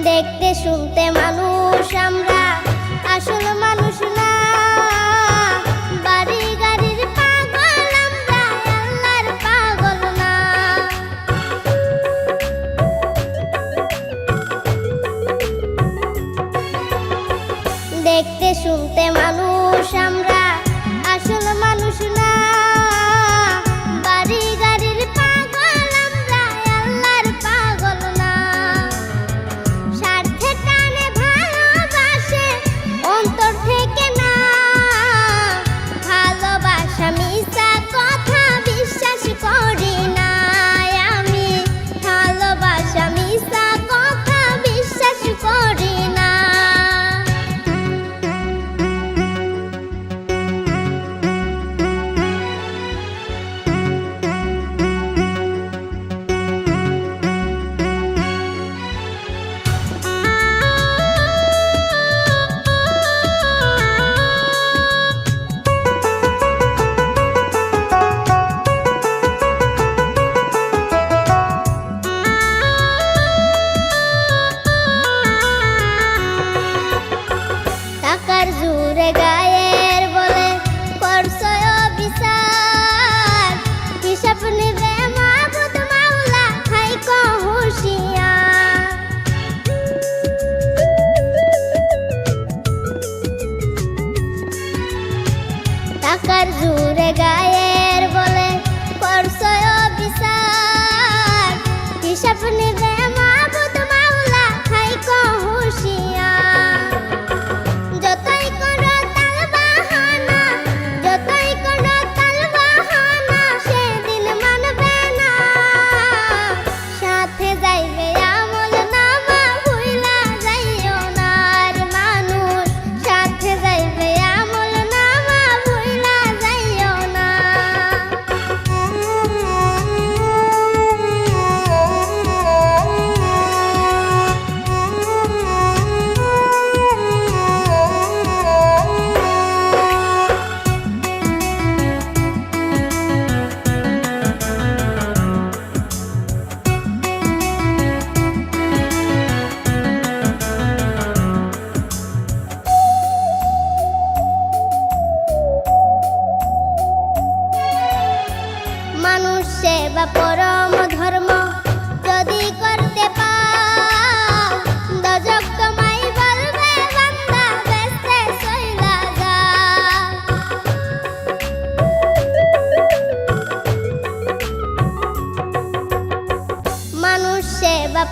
দেখতে শুনতে মানুষ আমরা, আসল মানুষ না। বাড়ি গাড়ির পাগল আমরা, আল্লাহর পাগল না। দেখতে শুনতে মানুষ আমরা, আসল মানুষ না। বাড়ি গাড়ির পাগল আমরা, আল্লাহর পাগল না। স্বার্থে টানে ভালোবাসে অন্তর থেকে না। ভালোবাসা মিছা কথা বিশ্বাস করি না আমি। ভালোবাসা মিছা কথা বিশ্বাস করি না। টাকার জোরে গায়ের বলে করছো বিচার। হিসাব নেবে মাবুদ মাওলা, থাইকো হুঁশিয়ার। টাকার জোরে গায়ের বলে করছো বিচার। হিসাব নেবে মাবুদ মাওলা, থাইকো হুঁশিয়ার। যতই করো তাল বাহানা, যতই করো তাল বাহানা, সেদিন মানবে না। সাথে যাইবে আমল নামা, ভুইলা যাইও না আর মানুষ। সাথে যাইবে আমল নামা, ভুইলা যাইও না। মানুষ সেবা পরম ধর্ম যদি করতে পাও, দোজখ তোমায় বলবে বান্দা বেস্তে চইলা যাও। মানুষ সেবা